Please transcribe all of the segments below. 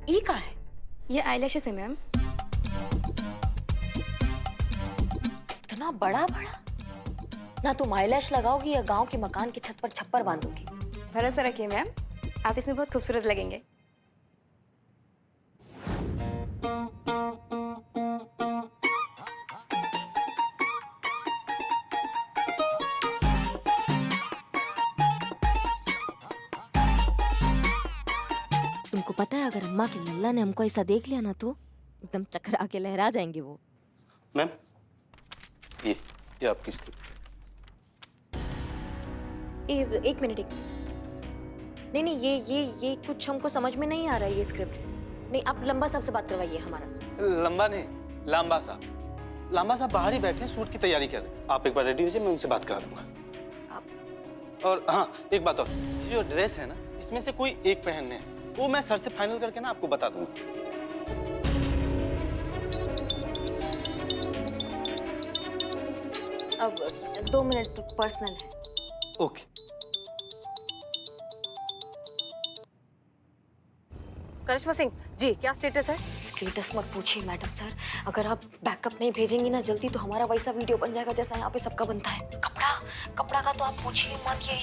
ये क्या है? ये आईलैशेस है मैम। इतना बड़ा बड़ा? ना तुम आईलैश लगाओगी या गांव के मकान की छत पर छप्पर बांधोगी? भरोसा रखिए मैम, आप इसमें बहुत खूबसूरत लगेंगे। तुमको पता है अगर अम्मा के लल्ला ने हमको ऐसा देख लिया ना तो एकदम चकरा के लहरा जाएंगे वो। मैम, ये आपकी स्लिप। एक मिनट। नहीं नहीं, ये कुछ हमको समझ में नहीं आ रहा है ये स्क्रिप्ट। नहीं, आप लंबा साहब से बात करवाइए हमारा। लंबा नहीं, लांबा साहब। लांबा साहब बाहर ही बैठे हैं, शूट की तैयारी कर रहे हैं। आप एक बार रेडी हो जाइए, मैं उनसे बात करा दूंगा। और हाँ, एक बात और, ये जो ड्रेस है ना, इसमें से कोई एक पहनने हैं, वो मैं सर से फाइनल करके ना आपको बता दूंगा। अब 2 मिनट पर्सनल है। ओके। करिश्मा सिंह जी, क्या स्टेटस है? स्टेटस मत पूछिए मैडम सर। अगर आप बैकअप नहीं भेजेंगी ना जल्दी तो हमारा वैसा वीडियो बन जाएगा जैसा यहाँ पे सबका बनता है। कपड़ा का तो आप पूछिए मत। ये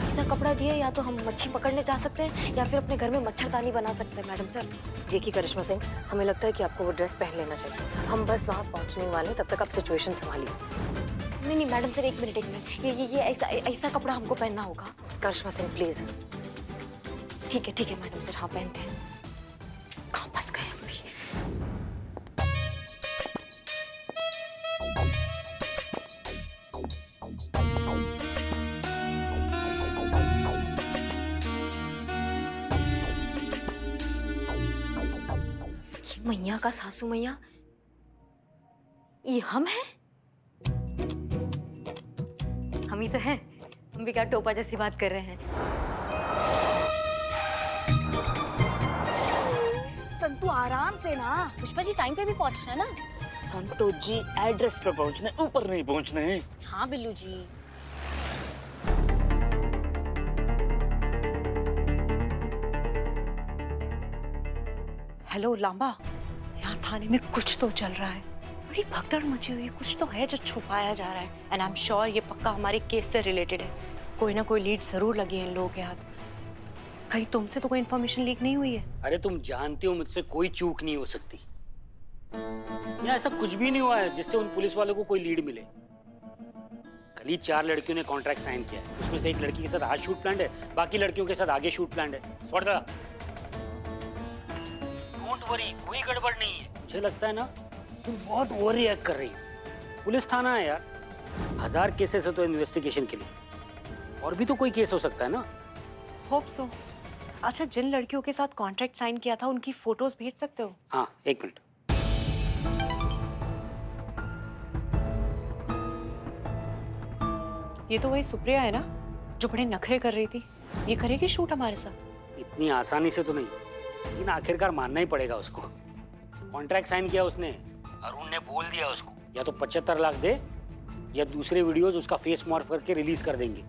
ऐसा कपड़ा दिए या तो हम मच्छी पकड़ने जा सकते हैं या फिर अपने घर में मच्छरदानी बना सकते हैं मैडम सर। देखिए करिश्मा सिंह, हमें लगता है कि आपको वो ड्रेस पहन लेना चाहिए। हम बस वहाँ पहुँचने वाले हैं, तब तक आप सिचुएशन संभालिए। नहीं मैडम सर, एक मिनट। ये ऐसा कपड़ा हमको पहनना होगा। करिश्मा सिंह प्लीज। ठीक है मैडम सर, हाँ पहनते हैं। कहाँ फंस गए हम भी। मैया का सासू मैया, ये हम हैं? हम ही तो हैं। हम भी क्या टोपा जैसी बात कर रहे हैं। संतु आराम से ना। पुष्पा जी टाइम पे भी पहुंच रहे हैं ना? संतोष जी एड्रेस पे पहुंचने, ऊपर नहीं पहुंचने हैं। हाँ बिल्लू जी। हेलो लांबा, यहाँ थाने में कुछ तो चल रहा है। बड़ी भगदड़ मची हुई है, कुछ तो है जो छुपाया जा रहा है। एंड आई एम श्योर ये पक्का हमारे केस से रिलेटेड है। कोई ना कोई लीड जरूर लगी है इन लोगों के हाथ। कहीं तुमसे तो कोई इन्फॉर्मेशन लीक नहीं हुई है? अरे तुम जानती हो मुझसे कोई चूक नहीं हो सकती। यहाँ ऐसा कुछ भी नहीं हुआ है जिससे उन पुलिस वालों को कोई लीड मिले। कल ही 4 लड़कियों ने कॉन्ट्रैक्ट साइन किया है। उसमें से एक लड़की के साथ आज शूट प्लान है, बाकी लड़कियों के साथ आगे शूट प्लान है। सॉर्ट द डोंट वरी, कोई गड़बड़ नहीं है। मुझे लगता है ना तुम बहुत ओवर रिएक्ट कर रही हो। पुलिस थाना है यार, 1000 केसेस है तो इन्वेस्टिगेशन के लिए। और भी तो कोई केस हो सकता है ना। Hope so. अच्छा, जिन लड़कियों के साथ कॉन्ट्रैक्ट साइन किया था उनकी फोटोज भेज सकते हो? हाँ, 1 मिनट। ये तो वही सुप्रिया है ना जो बड़े नखरे कर रही थी। ये करेगी शूट हमारे साथ? इतनी आसानी से तो नहीं, लेकिन आखिरकार मानना ही पड़ेगा उसको। कॉन्ट्रैक्ट साइन किया उसने, अरुण ने बोल दिया उसको या तो 75 लाख दे या दूसरे वीडियोस उसका फेस मॉर्फ करके रिलीज कर देंगे।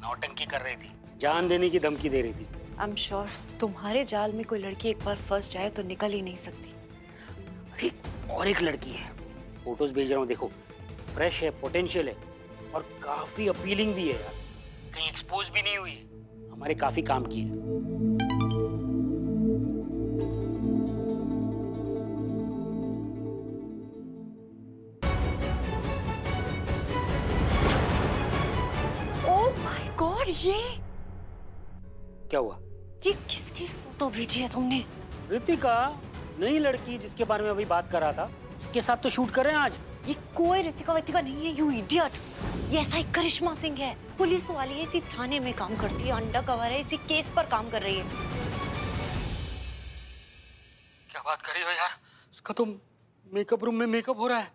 नौटंकी कर रही थी, जान देने की धमकी दे रही थी। आई एम श्योर तुम्हारे जाल में कोई लड़की एक बार फंस जाए तो निकल ही नहीं सकती। अरे और एक लड़की है, फोटोज भेज रहा हूँ देखो। फ्रेश है, पोटेंशियल है और काफी अपीलिंग भी है यार। कहीं एक्सपोज भी नहीं हुई है, हमारे काफी काम की है। ओह माय गॉड, ये क्या हुआ? ये किसकी फोटो भेजी है तुमने? ऋतिका, नई लड़की जिसके बारे में अभी बात कर रहा था, उसके साथ तो शूट कर रहे हैं आज। ये कोई ऋतिका नहीं है, यू इडियट। ये ऐसा ही करिश्मा सिंह है, पुलिस वाली है, इसी थाने में काम करती है, अंडर कवर है, इसी केस पर काम कर रही है। क्या बात कर रही हो यार? उसका तो मेकअप रूम में मेकअप हो रहा है।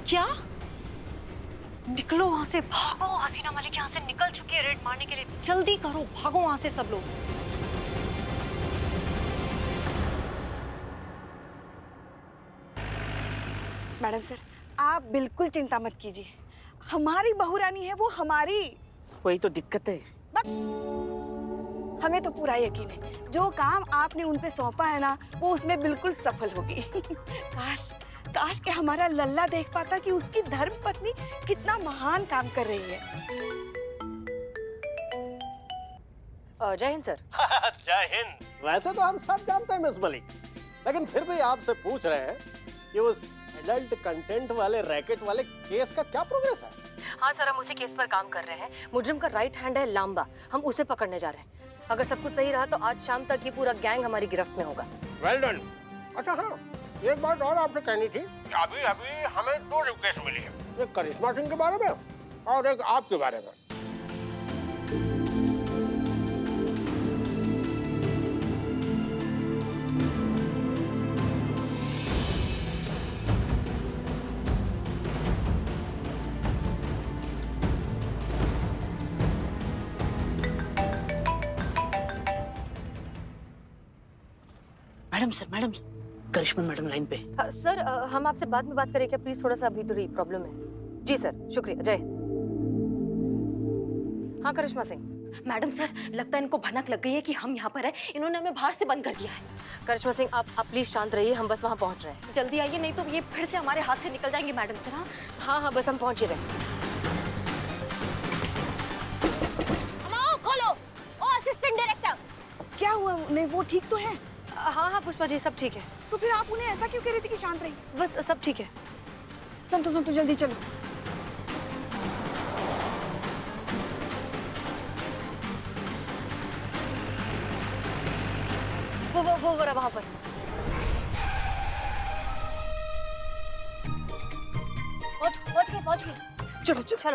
क्या? निकलो वहां से, भागो। हसीना मालिक यहाँ से निकल चुकी है रेड मारने के लिए। जल्दी करो, भागो वहां से सब लोग। मैडम सर, आप बिल्कुल चिंता मत कीजिए। हमारी बहू रानी है वो, हमारी। वही तो दिक्कत है। हमें तो पूरा यकीन है जो काम आपने उन पे सौंपा है ना वो उसमें बिल्कुल सफल होगी। काश काश कि हमारा लल्ला देख पाता कि उसकी धर्म पत्नी कितना महान काम कर रही है। जय हिंद सर। जय हिंद। वैसे तो हम सब जानते हैं मिस मलिक, लेकिन फिर भी आपसे पूछ रहे हैं कि उस एडल्ट कंटेंट वाले रैकेट वाले केस का क्या प्रोग्रेस है? हाँ सर, हम उसी केस पर काम कर रहे हैं। मुजरिम का राइट हैंड है लांबा, हम उसे पकड़ने जा रहे हैं। अगर सब कुछ सही रहा तो आज शाम तक ये पूरा गैंग हमारी गिरफ्त में होगा। Well done. अच्छा हाँ, एक बात और आपसे कहनी थी कि अभी अभी हमें 2 रिक्वेस्ट मिली है, एक करिश्मा सिंह के बारे में और एक आपके बारे में। मैडम करिश्मा मैडम लाइन पे। सर हम आपसे बाद में बात करें क्या प्लीज? थोड़ा सा अभी थोड़ी प्रॉब्लम है। जी सर, शुक्रिया। जय हिंद। हाँ करिश्मा सिंह। मैडम सर, लगता है इनको भनक लग गई है कि हम यहाँ पर हैं। इन्होंने हमें बाहर से बंद कर दिया है। करिश्मा सिंह आप प्लीज शांत रहिए, हम बस वहाँ पहुँच रहे हैं। जल्दी आइए, नहीं तो ये फिर से हमारे हाथ से निकल जाएंगे मैडम सर। हाँ बस हम पहुँच ही रहे हैं। खोलो। ओ असिस्टेंट डायरेक्टर। क्या हुआ उन्हें? वो ठीक तो है? हाँ पुष्पा जी सब ठीक है। तो फिर आप उन्हें ऐसा क्यों कह रही थी कि शांत रही? बस सब ठीक है। संतु जल्दी चलो। वो रहा वहाँ पर। पहुँच गए।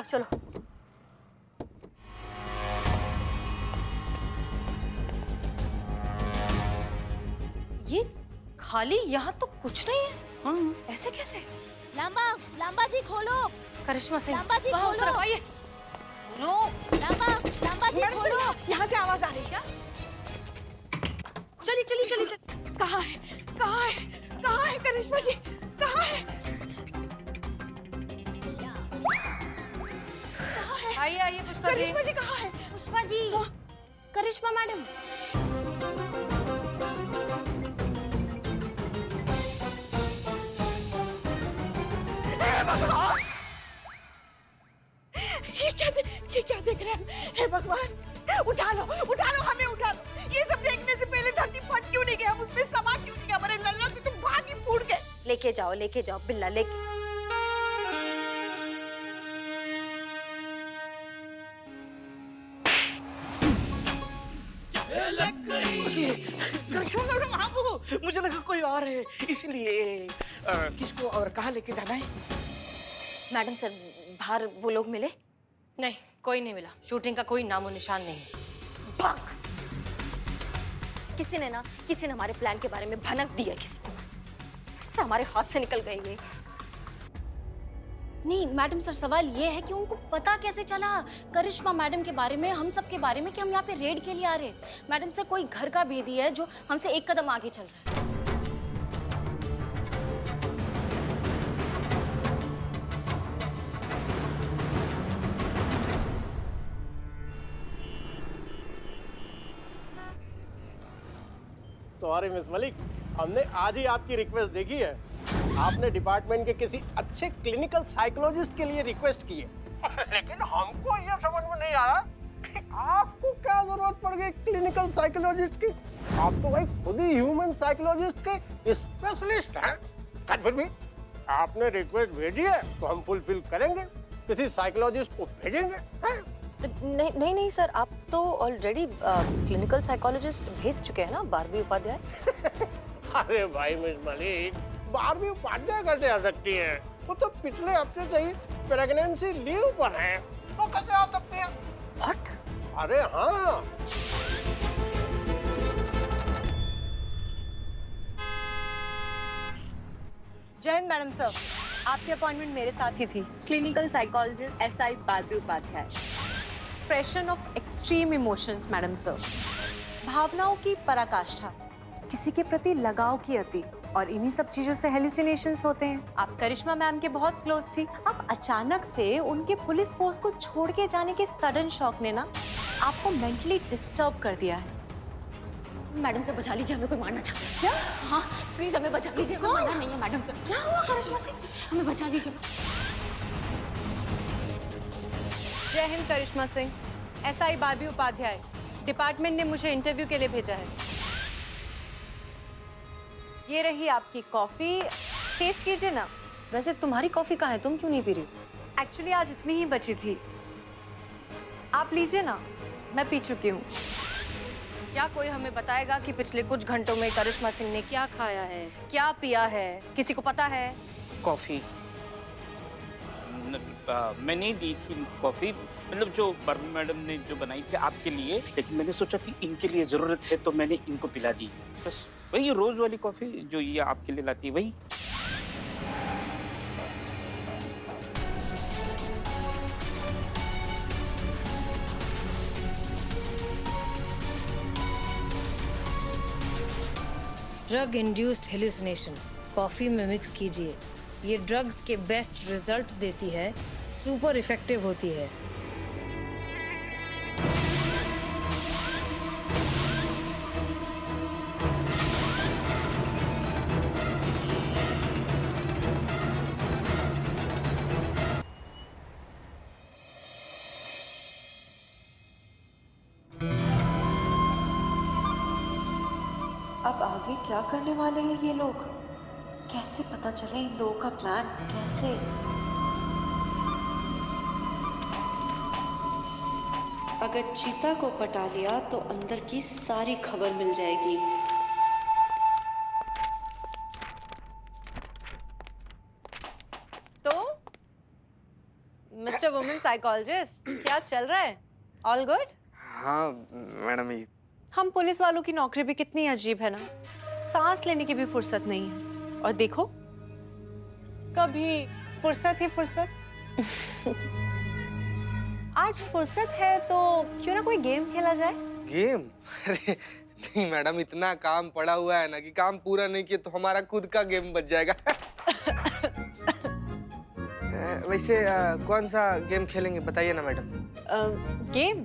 चलो। ये खाली, यहाँ तो कुछ नहीं है। हाँ। ऐसे कैसे? लांबा जी खोलो। करिश्मा सिंह लांबा जी वहाँ उस खोलो। तरफ आइए। खोलो। लांबा जी खोलो। यहाँ से आवाज आ रही है क्या? चलिए। कहाँ है करिश्मा जी? कहाँ है? आइए पुष्पा जी। करिश्मा जी कहाँ है? पुष्पा जी, करिश्मा मैडम। ये क्या देख रहे हैं? हे भगवान, उठा लो हमें, उठा लो। ये सब देखने से पहले धरती फट क्यों नहीं गया? उसमें समा क्यों नहीं गया? हमारे लल्ला तो तुम भाग ही फूट गए। लेके जाओ बिल्ला लेके। मुझे लगा कोई और है, इसलिए किसको और कहाँ लेके जाना है? मैडम सर बाहर वो लोग मिले? नहीं, कोई नहीं मिला। शूटिंग का कोई नामो निशान नहीं। भाग। किसी ने हमारे प्लान के बारे में भनक दिया। किसी को से हमारे हाथ से निकल गए ये। नहीं मैडम सर, सवाल ये है कि उनको पता कैसे चला करिश्मा मैडम के बारे में, हम सब के बारे में, कि हम यहाँ पे रेड के लिए आ रहे हैं। मैडम सर, कोई घर का भेदी है जो हमसे एक कदम आगे चल रहा है। सॉरी मिस मलिक, हमने आज ही आपकी रिक्वेस्ट देखी है। आपने डिपार्टमेंट के किसी अच्छे क्लिनिकल साइकोलॉजिस्ट के लिए रिक्वेस्ट की है लेकिन हमको ये समझ में नहीं आ रहा कि आपको क्या जरूरत पड़ गई क्लिनिकल साइकोलॉजिस्ट की। आप तो भाई खुद ही ह्यूमन साइकोलॉजिस्ट के स्पेशलिस्ट हैं। फिर भी आपने रिक्वेस्ट भेजी है तो हम फुलफिल करेंगे, किसी साइकोलॉजिस्ट को भेजेंगे। नहीं सर, आप तो ऑलरेडी क्लिनिकल साइकोलॉजिस्ट भेज चुके हैं ना, बारबी उपाध्याय। अरे भाई मिस मलिक, बारबी उपाध्याय कैसे आ सकती हैं? वो तो पिछले हफ्ते से ही प्रेगनेंसी लीव पर है, तो कैसे आ सकती है? What? अरे हाँ। जैन मैडम सर, आपकी अपॉइंटमेंट मेरे साथ ही थी। Clinical psychologist SI Barbie Upadhyay. Expression of extreme emotions madam sir, भावनाओं की पराकाष्ठा, किसी के प्रति लगाव की अति, और इन्हीं सब चीजों से हेलुसिनेशंस होते हैं। आप करिश्मा मैम के बहुत क्लोज थी। आप अचानक से उनके पुलिस फोर्स को छोड़ के जाने के सडन शॉक ने ना आपको मेंटली डिस्टर्ब कर दिया है। मैडम से बचा लीजिए, हमें कोई मारना चाहता है। क्या? हाँ प्लीज हमें बचा लीजिए, हमें मारना नहीं है मैडम से। क्या हुआ करिश्मा सिंह? हमें बचा लीजिए। जय Hind Karishma Singh. SI Barbie Upadhyay, department ने मुझे इंटरव्यू के लिए भेजा है। ये रही आपकी कॉफी, टेस्ट कीजिए ना। वैसे तुम्हारी कॉफी कहाँ है, तुम क्यों नहीं पी रही? एक्चुअली आज इतनी ही बची थी, आप लीजिए ना, मैं पी चुकी हूँ। क्या कोई हमें बताएगा कि पिछले कुछ घंटों में करिश्मा सिंह ने क्या खाया है, क्या पिया है? किसी को पता है? कॉफी मैंने दी थी कॉफी, मतलब जो बर्मा मैडम ने जो बनाई थी आपके लिए, लेकिन मैंने सोचा कि इनके लिए जरूरत है तो मैंने इनको पिला दी। बस वही रोज वाली कॉफी जो ये आपके लिए लाती है वही। ड्रग इंड्यूस्ड हेलुसिनेशन कॉफ़ी में मिक्स कीजिए। ये ड्रग्स के बेस्ट रिजल्ट्स देती है, सुपर इफेक्टिव होती है। अब आगे क्या करने वाले हैं ये लोग? कैसे पता चले इन लोगों का प्लान? कैसे? अगर चीता को पटा लिया तो अंदर की सारी खबर मिल जाएगी। तो मिस्टर वुमेन साइकोलॉजिस्ट, क्या चल रहा है? All good? हाँ मैडम, ये हम पुलिस वालों की नौकरी भी कितनी अजीब है ना, सांस लेने की भी फुर्सत नहीं है। और देखो, कभी फुर्सत ही फुर्सत। आज फुर्सत है तो क्यों ना कोई गेम खेला जाए? गेम? अरे नहीं मैडम, इतना काम पड़ा हुआ है ना कि काम पूरा नहीं किया तो हमारा खुद का गेम बच जाएगा। वैसे कौन सा गेम खेलेंगे बताइए ना मैडम। गेम?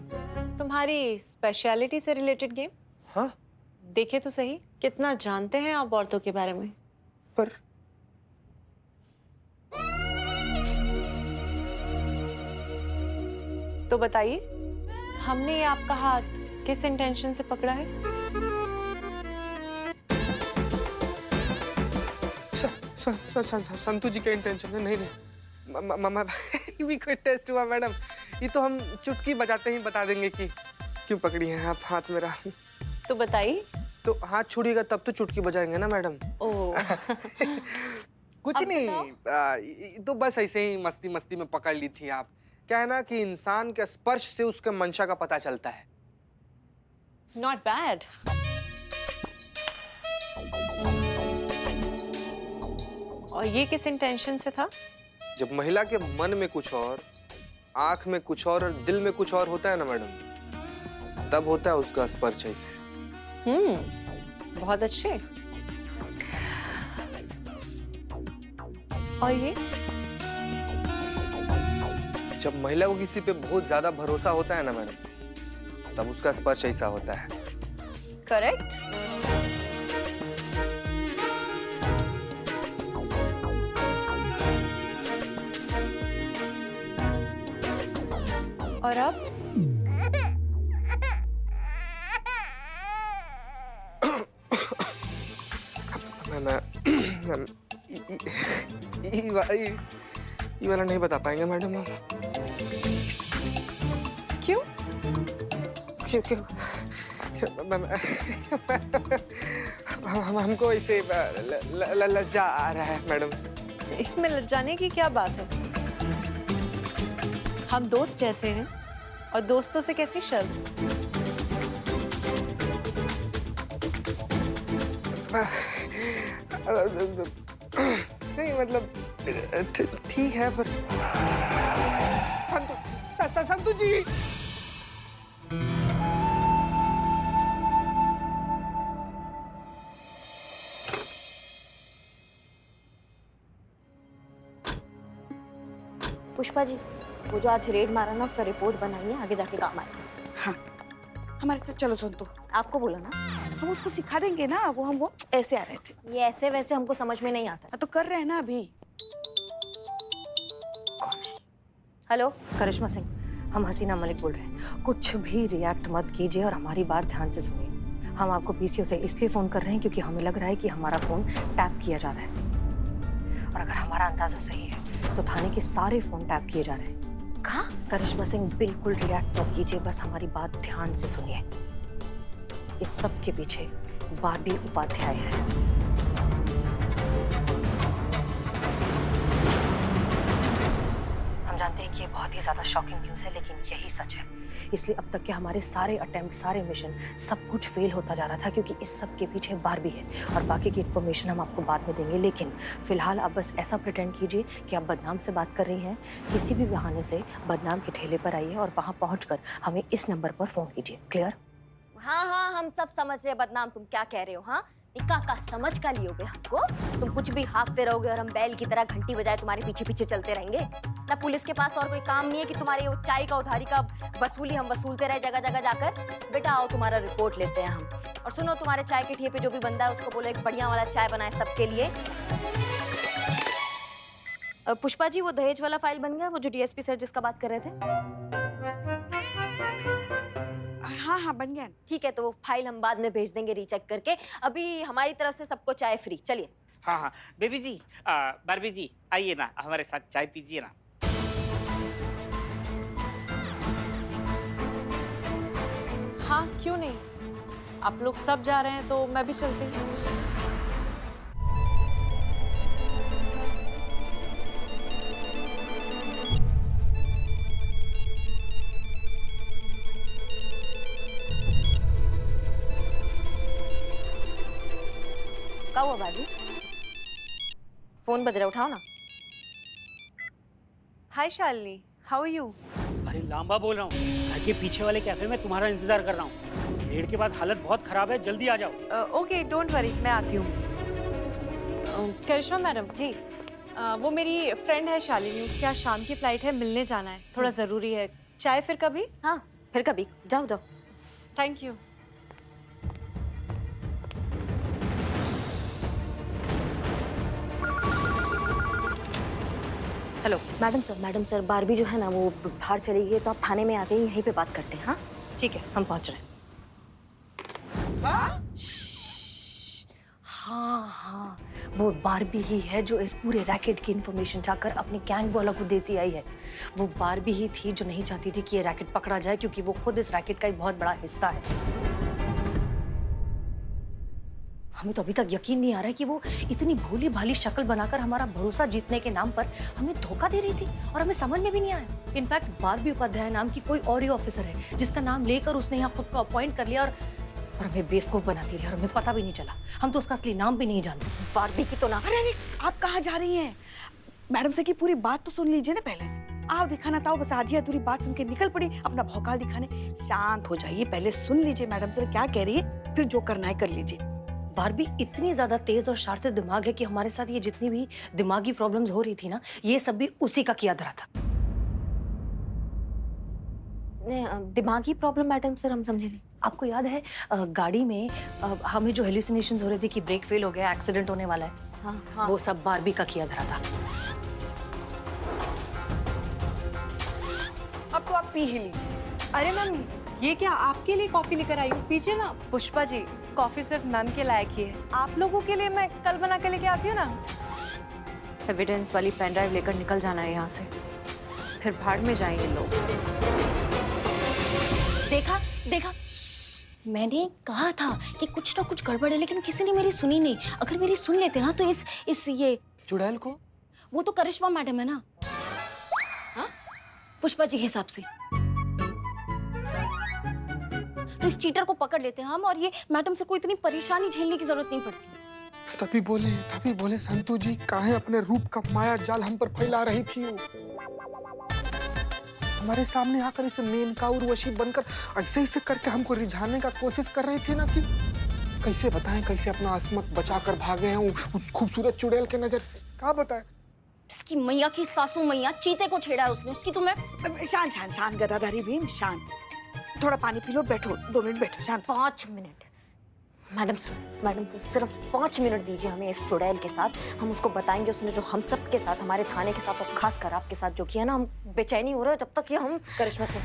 तुम्हारी स्पेशलिटी से रिलेटेड गेम? हाँ देखे तो सही, कितना जानते हैं आप औरतों के बारे में? पर तो बताइए, हमने ये आपका हाथ किस इंटेंशन से पकड़ा है? संतू जी के इंटेंशन है? नहीं भी कोई टेस्ट हुआ मैडम? ये तो हम चुटकी बजाते ही बता देंगे कि क्यों पकड़ी है आप हाथ मेरा। तो बताइए। तो हाथ छुड़िएगा तब तो चुटकी बजाएंगे ना मैडम। ओह कुछ नहीं, तो बस ऐसे ही मस्ती मस्ती में पकड़ ली थी आप। क्या है ना कि इंसान के स्पर्श से उसके मंशा का पता चलता है। Not bad. और ये किस इंटेंशन से था? जब महिला के मन में कुछ और, आंख में कुछ और दिल में कुछ और होता है ना मैडम, तब होता है उसका स्पर्श ऐसे। बहुत अच्छे। और ये? जब महिला को किसी पे बहुत ज्यादा भरोसा होता है ना मैडम, तब उसका स्पर्श ऐसा होता है। करेक्ट। और अब? ये वाला नहीं बता पाएंगे मैडम हम। क्यों? हमको इसे लज्जा आ रहा है मैडम। इसमें लज्जाने की क्या बात है? हम दोस्त जैसे हैं और दोस्तों से कैसी शर्म? नहीं मतलब ठीक है पर संतू जी। पुष्पा जी, वो जो आज रेड मारा ना, उसका रिपोर्ट बनाइए, आगे जाके काम आएगा। हाँ, हमारे साथ चलो संतू। आपको बोला ना। हम उसको सिखा देंगे ना, वो ऐसे आ रहे थे। ये ऐसे वैसे हमको समझ में नहीं आता। तो कर रहे हैं ना अभी। हेलो करिश्मा सिंह, हम हसीना मलिक बोल रहे हैं। कुछ भी रिएक्ट मत कीजिए और हमारी बात ध्यान से सुनिए। हम आपको पीसीओ से इसलिए फोन कर रहे हैं क्योंकि हमें लग रहा है कि हमारा फोन टैप किया जा रहा है, और अगर हमारा अंदाजा सही है तो थाने के सारे फोन टैप किए जा रहे हैं। कहा? करिश्मा सिंह बिल्कुल रिएक्ट मत कीजिए, बस हमारी बात ध्यान से सुनिए। इस सब के पीछे बारबी उपाध्याय है। हम जानते हैं कि ये बहुत ही ज्यादा शॉकिंग न्यूज है, लेकिन यही सच है। इसलिए अब तक के हमारे सारे अटेम्प्ट, सारे मिशन, सब कुछ फेल होता जा रहा था क्योंकि इस सब के पीछे बारबी है। और बाकी की इन्फॉर्मेशन हम आपको बाद में देंगे, लेकिन फिलहाल आप बस ऐसा प्रिटेंड कीजिए कि आप बदनाम से बात कर रही हैं। किसी भी बहाने से बदनाम के ठेले पर आइए और वहां पहुंचकर हमें इस नंबर पर फोन कीजिए। क्लियर? हाँ हाँ, हम सब समझ रहे हैं बदनाम तुम क्या कह रहे हो। हाँ, इक्का का समझ का लियोगे हमको? तुम कुछ भी हाँकते रहोगे और हम बैल की तरह घंटी बजाए तुम्हारे पीछे पीछे चलते रहेंगे? ना पुलिस के पास और कोई काम नहीं है कि तुम्हारे वो चाय का उधारी का वसूली हम वसूलते रहे जगह जगह जाकर? बेटा आओ, तुम्हारा रिपोर्ट लेते हैं हम। और सुनो, तुम्हारे चाय के ठिए पे जो भी बंदा है उसको बोलो एक बढ़िया वाला चाय बनाए सबके लिए। पुष्पा जी, वो दहेज वाला फाइल बन गया, वो जो डीएसपी सर जिसका बात कर रहे थे? हाँ हाँ बन गया। ठीक है, तो वो फाइल हम बाद में भेज देंगे रीचेक करके। अभी हमारी तरफ से सबको चाय फ्री। चलिए। हाँ हाँ बेबी जी, बारबी जी आइए ना, हमारे साथ चाय पीजिए ना। हाँ क्यों नहीं, आप लोग सब जा रहे हैं तो मैं भी चलती हूँ। क्या हुआ बाबू? फोन बज रहा, उठाओ ना। हाय शालिनी, हाउ आर यू? अरे लांबा बोल रहा हूँ, घर के पीछे वाले कैफे में तुम्हारा इंतजार कर रहा हूँ। रेड के बाद हालत बहुत खराब है, जल्दी आ जाओ। ओके डोंट वरी, मैं आती हूँ। करिश्मा मैडम जी, वो मेरी फ्रेंड है शालिनी, उसकी आज शाम की फ्लाइट है, मिलने जाना है, थोड़ा जरूरी है। चाय फिर कभी? हाँ फिर कभी, जाओ जाओ। Thank you. Hello madam sir, Barbie जो है ना वो बाहर चली गई है, तो आप थाने में आ जाइए, यहीं पे बात करते हैं। हाँ ठीक है, हम पहुंच रहे हैं। हाँ हाँ, वो बारबी ही है जो इस पूरे रैकेट की इन्फॉर्मेशन चाहकर अपने गैंग वालों को देती आई है। वो बारबी ही थी जो नहीं चाहती थी कि ये रैकेट पकड़ा जाए, क्योंकि वो खुद इस रैकेट का एक बहुत बड़ा हिस्सा है। हमें तो अभी तक यकीन नहीं आ रहा है कि वो इतनी भोली भाली शक्ल बनाकर हमारा भरोसा जीतने के नाम पर हमें धोखा दे रही थी, और हमें समझ में भी नहीं आया। इनफैक्ट बारबी उपाध्याय नाम की कोई और ही ऑफिसर है जिसका नाम लेकर उसने यहाँ खुद को अपॉइंट कर लिया, और हमें बेवकूफ बनाती रही, और हमें पता भी नहीं चला। हम तो उसका असली नाम भी नहीं जानते। बारबी की तो ना। अरे आप कहाँ जा रही हैं? मैडम से की पूरी बात तो सुन लीजिए ना पहले। आओ दिखाना था, बस आधी अधूरी बात सुन के निकल पड़ी अपना भौकाल दिखाने। शांत हो जाइए, पहले सुन लीजिए मैडम से क्या कह रही है, फिर जो करना है कर लीजिए। बारबी इतनी ज्यादा तेज और शातिर दिमाग है कि हमारे साथ ये जितनी भी दिमागी प्रॉब्लम्स हो रही थी ना, ये सब भी उसी का किया धरा था। दिमागी प्रॉब्लम मैडम सर, हम समझे नहीं। आपको याद है गाड़ी में हमें जो हेलुसिनेशंस हो रहे थे कि ब्रेक फेल हो गया, एक्सीडेंट होने वाला है? हाँ। वो सब बारबी का किया धरा था। अब तो आप पी ही लीजिए। अरे मैम, ये क्या आपके लिए कॉफी लेकर आई हूँ? पीछे ना। पुष्पा जी, कॉफी सिर्फ मैम के लायक ही है, आप लोगों के लिए मैं कल बना के लेके आती हूँ ना। एविडेंस वाली पेन ड्राइव लेकर निकल जाना है यहाँ से, फिर भाड़ में जाएंगे लोग। देखा, मैंने कहा था कि कुछ ना कुछ गड़बड़ है, लेकिन किसी ने मेरी सुनी नहीं। अगर मेरी सुन लेते ना तो इस ये चुड़ैल को, वो तो करिश्मा मैडम है ना, हाँ? पुष्पा जी के हिसाब से तो इस चीटर को पकड़ लेते हैं हम, और ये मैडम से कोई इतनी परेशानी झेलने की जरूरत नहीं पड़ती। तभी बोले संतू जी, काहे अपने रूप का माया जाल हम पर फैला रही थी वो? हमारे सामने आकर इसे मेनका उर्वशी बनकर ऐसे करके हमको रिझाने का कोशिश कर रही थी ना, कि कैसे बताएं, कैसे अपना असमत बचाकर भागे हैं उस खूबसूरत चुड़ैल के नजर से। क्या बताएं? इसकी मैया की सासू मैया चीते को छेड़ा है उसने, उसकी तुम्हें। शांत गदाधारी भीम, शांत। थोड़ा पानी पी लो, बैठो 2 मिनट बैठो, शांत। 5 मिनट। मैडम सर सिर्फ 5 मिनट दीजिए हमें इस चुड़ैल के साथ। हम उसको बताएंगे उसने जो हम सब के साथ, हमारे थाने के साथ और खासकर आपके साथ जो किया ना, हम बेचैनी हो रहा है जब तक ये हम। करिश्मा सिंह,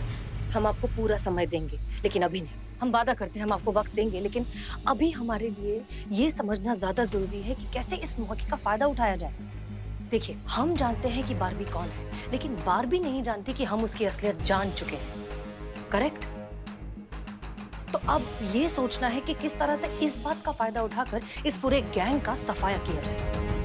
हम आपको पूरा समय देंगे, लेकिन अभी नहीं। हम वादा करते हैं हम आपको वक्त देंगे, लेकिन अभी हमारे लिए ये समझना ज्यादा जरूरी है कि कैसे इस मौके का फायदा उठाया जाए। देखिए, हम जानते हैं कि बारबी कौन है, लेकिन बारबी नहीं जानती कि हम उसकी असलियत जान चुके हैं। करेक्ट? तो अब ये सोचना है कि किस तरह से इस बात का फायदा उठाकर इस पूरे गैंग का सफाया किया जाए।